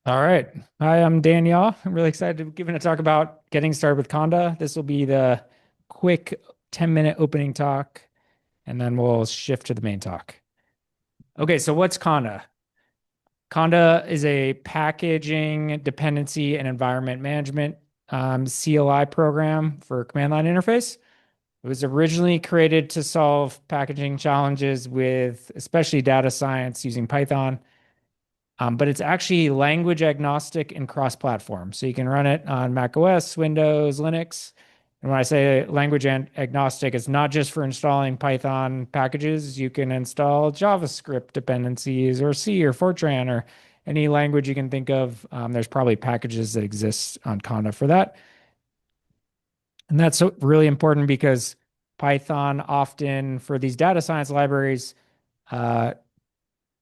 All right. Hi, I'm Dan Yaw. I'm really excited to give a talk about getting started with Conda. This will be the quick 10-minute opening talk, and then we'll shift to the main talk. Okay, so what's Conda? Conda is a packaging dependency and environment management CLI program for command line interface. It was originally created to solve packaging challenges with especially data science using Python. But it's actually language agnostic and cross-platform. So you can run it on Mac OS, Windows, Linux. And when I say language agnostic, it's not just for installing Python packages. You can install JavaScript dependencies or C or Fortran or any language you can think of. There's probably packages that exist on Conda for that. And that's really important because Python often, for these data science libraries, uh,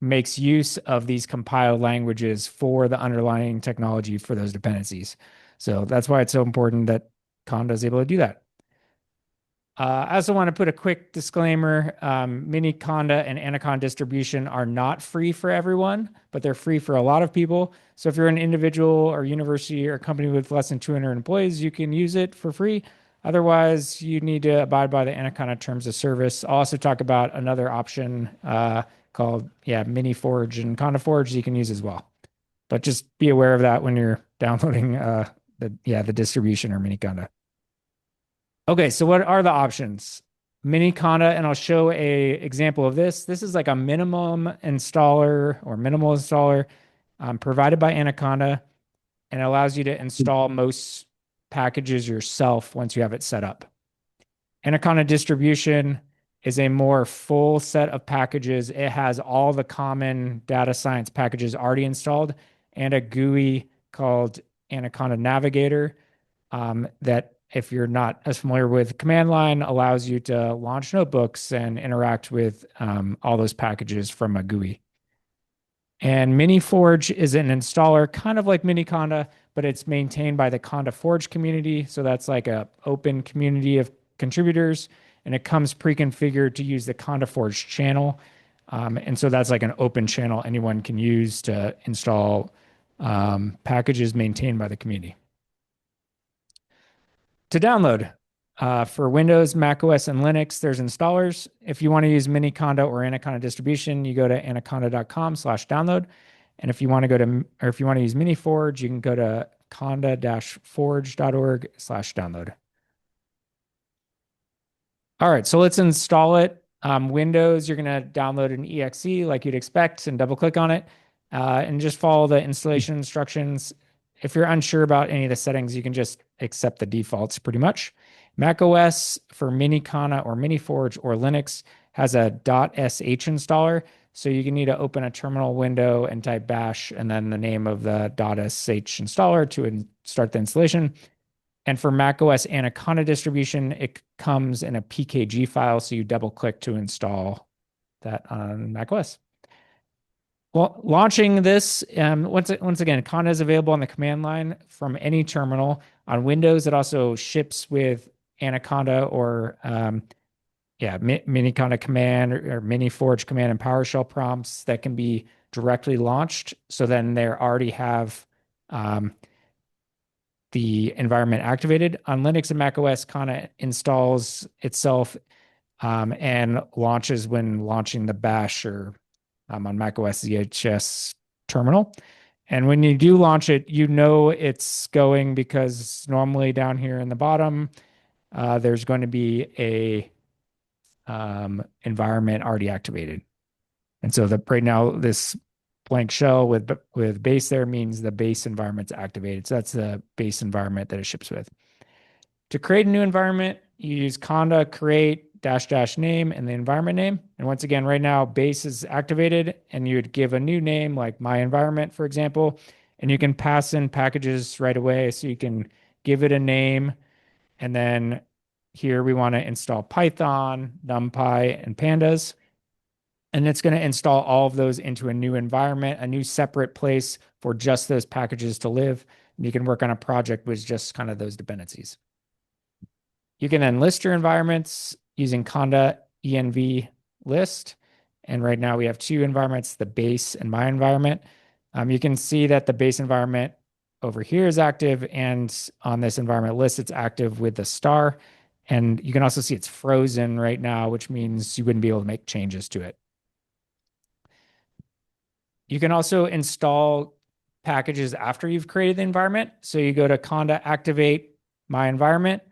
makes use of these compiled languages for the underlying technology for those dependencies. So that's why it's so important that Conda is able to do that. I also want to put a quick disclaimer. Mini Conda and Anaconda distribution are not free for everyone, but they're free for a lot of people. So if you're an individual or university or company with less than 200 employees, you can use it for free. Otherwise, you need to abide by the Anaconda terms of service. I'll also talk about another option called Mini Forge and Conda Forge you can use as well. But just be aware of that when you're downloading the distribution or Mini Conda. Okay, so what are the options? Mini Conda, and I'll show a example of this. This is like a minimum installer or minimal installer provided by Anaconda, and it allows you to install most packages yourself once you have it set up. Anaconda distribution is a more full set of packages. It has all the common data science packages already installed and a GUI called Anaconda Navigator that, if you're not as familiar with command line, allows you to launch notebooks and interact with all those packages from a GUI. And Mini Forge is an installer, kind of like Mini Conda, but it's maintained by the Conda Forge community. So that's like a open community of contributors, and it comes pre-configured to use the Conda Forge channel. And so that's like an open channel anyone can use to install packages maintained by the community. To download, for Windows, Mac OS, and Linux, there's installers. If you want to use Mini Conda or Anaconda distribution, you go to anaconda.com/download. And if you want to if you want to use Mini Forge, you can go to conda-forge.org/download. All right, so let's install it. Windows, you're going to download an exe like you'd expect and double click on it and just follow the installation instructions. If you're unsure about any of the settings, you can just accept the defaults pretty much. Mac OS for Mini Conda or Mini Forge or Linux has a .sh installer. So you can need to open a terminal window and type bash and then the name of the .sh installer to start the installation. And for Mac OS Anaconda distribution, it comes in a PKG file. So you double click to install that on Mac OS. Well, launching this, once again, Conda is available on the command line from any terminal. On Windows, it also ships with Anaconda or Mini Conda command or Mini Forge command and PowerShell prompts that can be directly launched. So then they already have the environment activated. On Linux and Mac OS, Conda installs itself and launches when launching the bash or on Mac OS ZHS terminal. And when you do launch it, you know it's going because normally down here in the bottom, there's going to be a environment already activated. And so right now, this blank shell with base there means the base environment's activated. So that's the base environment that it ships with. To create a new environment, you use conda create -- name and the environment name. And once again, right now, base is activated and you would give a new name like my environment, for example, and you can pass in packages right away. So you can give it a name. And then here we want to install Python, NumPy, and pandas. And it's going to install all of those into a new environment, a new separate place for just those packages to live. And you can work on a project with just kind of those dependencies. You can then list your environments using conda env list. And right now we have two environments, the base and my environment. You can see that the base environment over here is active, and on this environment list, it's active with the star. And you can also see it's frozen right now, which means you wouldn't be able to make changes to it. You can also install packages after you've created the environment. So you go to conda activate my environment,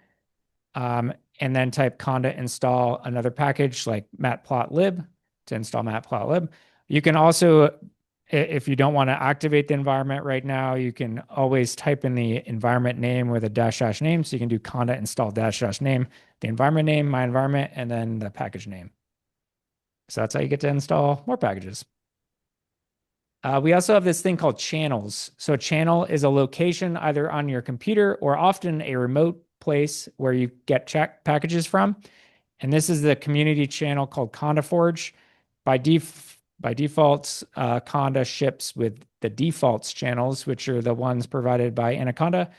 and then type conda install another package like matplotlib to install matplotlib. You can also, if you don't want to activate the environment right now, you can always type in the environment name with a dash dash name. So you can do conda install dash dash name, the environment name, my environment, and then the package name. So that's how you get to install more packages. We also have this thing called channels. So a channel is a location either on your computer or often a remote place where you get packages from. And this is the community channel called CondaForge. By default, Conda ships with the defaults channels, which are the ones provided by Anaconda.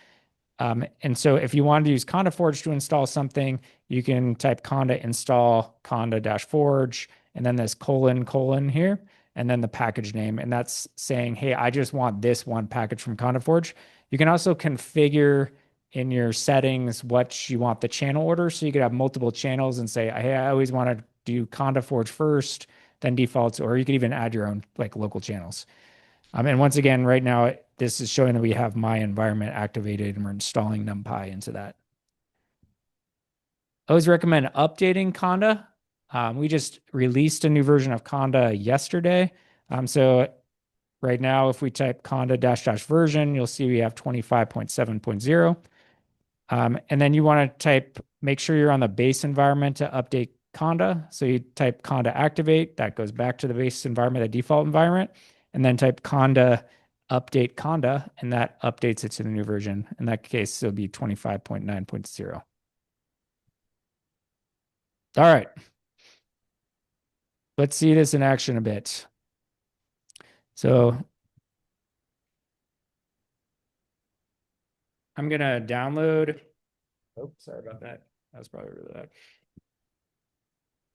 And so if you want to use CondaForge to install something, you can type conda install conda-forge, and then this colon here, and then the package name. And that's saying, hey, I just want this one package from CondaForge. You can also configure in your settings what you want the channel order. So you could have multiple channels and say, hey, I always want to do CondaForge first, then defaults, or you could even add your own like local channels. And once again, right now, this is showing that we have my environment activated and we're installing NumPy into that. I always recommend updating Conda. We just released a new version of Conda yesterday. So right now, if we type conda -- version, you'll see we have 25.7.0. And then you want to make sure you're on the base environment to update Conda. So you type conda activate, that goes back to the base environment, the default environment, and then type conda update conda, and that updates it to the new version. In that case, it'll be 25.9.0. All right. Let's see this in action a bit. So I'm going to download. Oh, sorry about that. That was probably really loud.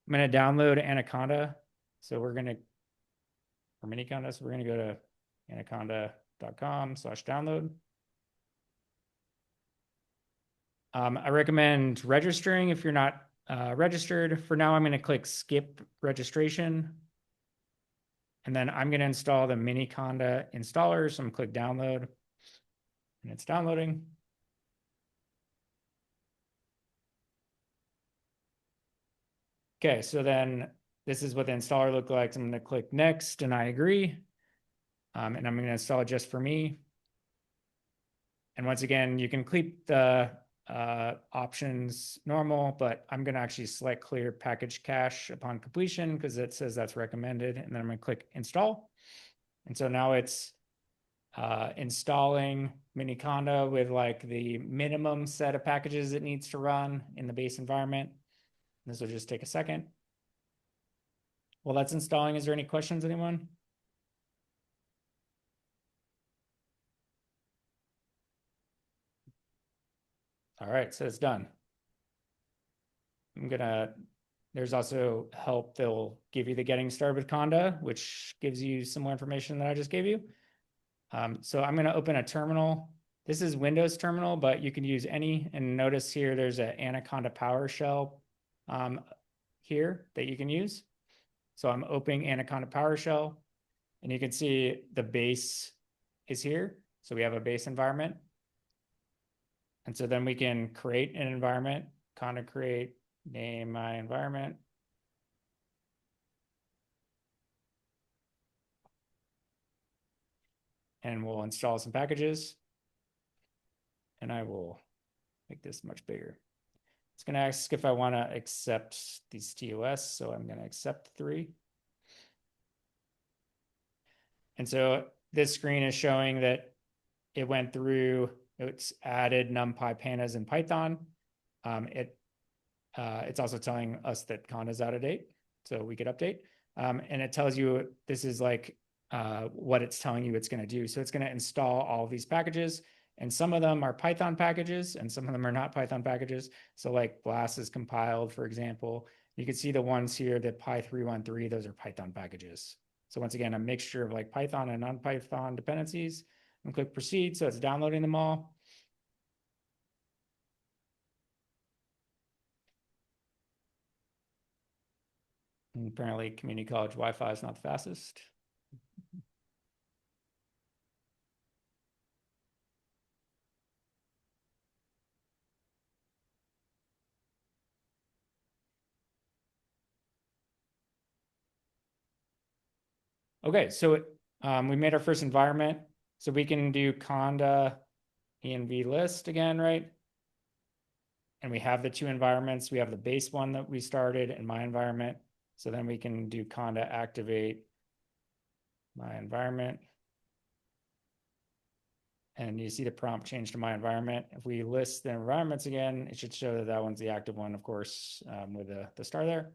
I'm going to download Anaconda. So we're going to, for Miniconda, so we're going to go to anaconda.com/download. I recommend registering if you're not registered. For now, I'm going to click skip registration. And then I'm going to install the Miniconda installer. So I'm going to click download. And it's downloading. Okay, so then this is what the installer looks like. So I'm going to click next and I agree. And I'm going to install it just for me. And once again, you can keep the options normal, but I'm going to actually select clear package cache upon completion because it says that's recommended. And then I'm going to click install. And so now it's installing Miniconda with like the minimum set of packages it needs to run in the base environment. This will just take a second. While that's installing, is there any questions, anyone? All right, so it's done. There's also help. They'll give you the getting started with Conda, which gives you some more information that I just gave you. So I'm going to open a terminal. This is Windows terminal, but you can use any. And notice here, there's an Anaconda PowerShell here that you can use. So I'm opening Anaconda PowerShell, and you can see the base is here. So we have a base environment. And so then we can create an environment, conda create, name my environment. And we'll install some packages. And I will make this much bigger. It's going to ask if I want to accept these TOS. So I'm going to accept 3. And so this screen is showing that it went through, it's added NumPy pandas in Python. It's also telling us that conda is out of date, so we could update. And it tells you this is like what it's telling you it's going to do. So it's going to install all of these packages, and some of them are Python packages, and some of them are not Python packages. So like Blast is compiled, for example. You can see the ones here that Py313, those are Python packages. So once again, a mixture of like Python and non-Python dependencies. And click proceed. So it's downloading them all. And apparently community college Wi-Fi is not the fastest. Okay, so we made our first environment. So we can do conda env list again, right? And we have the two environments. We have the base one that we started and my environment. So then we can do conda activate my environment. And you see the prompt change to my environment. If we list the environments again, it should show that that one's the active one, of course, with the star there.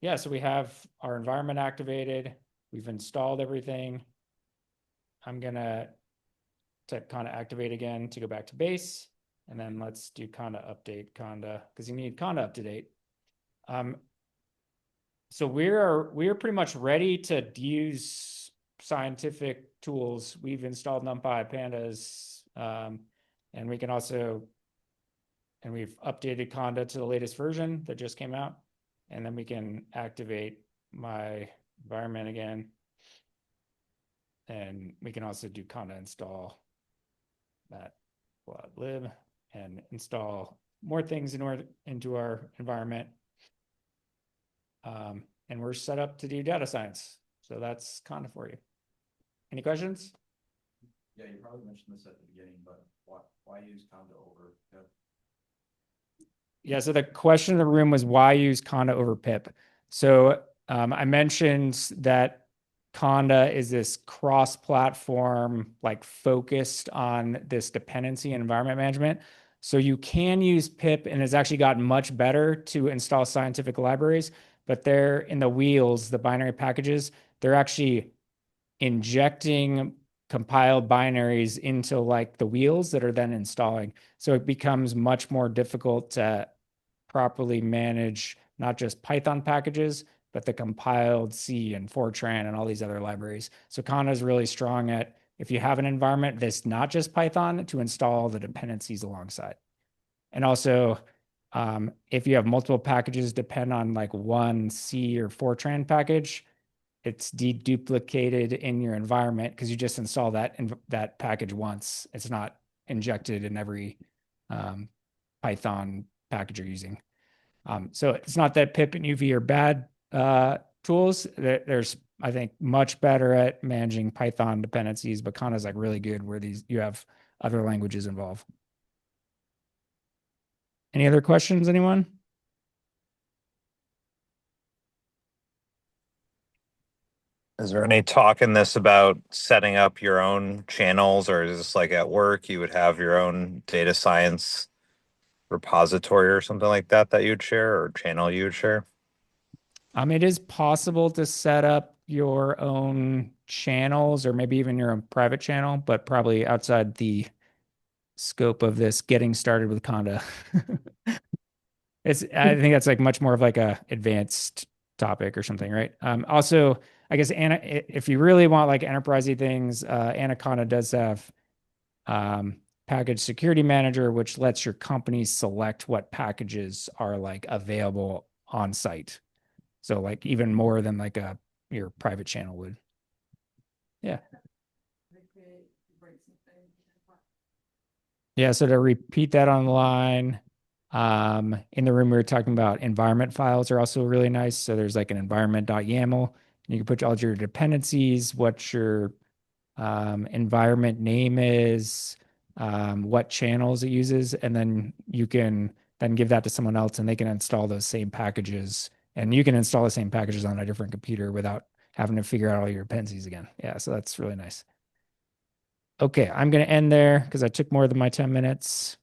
Yeah, so we have our environment activated. We've installed everything. I'm gonna type conda activate again to go back to base. And then let's do conda update conda, because you need conda up to date. So we're pretty much ready to use scientific tools. We've installed NumPy, pandas, and we can also, and we've updated conda to the latest version that just came out. And then we can activate my environment again. And we can also do conda install that lib and install more things into our environment. And we're set up to do data science. So that's conda for you. Any questions? Yeah, you probably mentioned this at the beginning, but why use conda over pip? Yeah, so the question in the room was why use conda over pip? So I mentioned that conda is this cross-platform, like focused on this dependency and environment management. So you can use pip, and it's actually gotten much better to install scientific libraries, but they're in the wheels, the binary packages, they're actually injecting compiled binaries into like the wheels that are then installing. So it becomes much more difficult to properly manage not just Python packages, but the compiled C and Fortran and all these other libraries. So conda is really strong at, if you have an environment that's not just Python, to install the dependencies alongside. And also, if you have multiple packages depend on like one C or Fortran package, it's deduplicated in your environment because you just install that package once. It's not injected in every Python package you're using. So it's not that pip and UV are bad tools. There's, I think, much better at managing Python dependencies, but conda is like really good where you have other languages involved. Any other questions, anyone? Is there any talk in this about setting up your own channels, or is this like at work you would have your own data science repository or something like that you'd share, or channel you would share? It is possible to set up your own channels or maybe even your own private channel, but probably outside the scope of this getting started with conda. I think that's like much more of like a advanced topic or something, right? Also, I guess if you really want like enterprisey things, Anaconda does have package security manager, which lets your company select what packages are like available on site. So like even more than like your private channel would. Yeah. Yeah, so to repeat that on the line, in the room we were talking about environment files are also really nice. So there's like an environment.yaml. You can put all your dependencies, what your environment name is, what channels it uses, and then you can then give that to someone else and they can install those same packages. And you can install the same packages on a different computer without having to figure out all your dependencies again. Yeah, so that's really nice. Okay, I'm going to end there because I took more than my 10 minutes.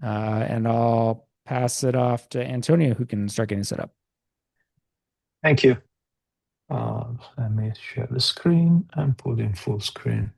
And I'll pass it off to Antonio, who can start getting set up. Thank you. Let me share the screen and put in full screen.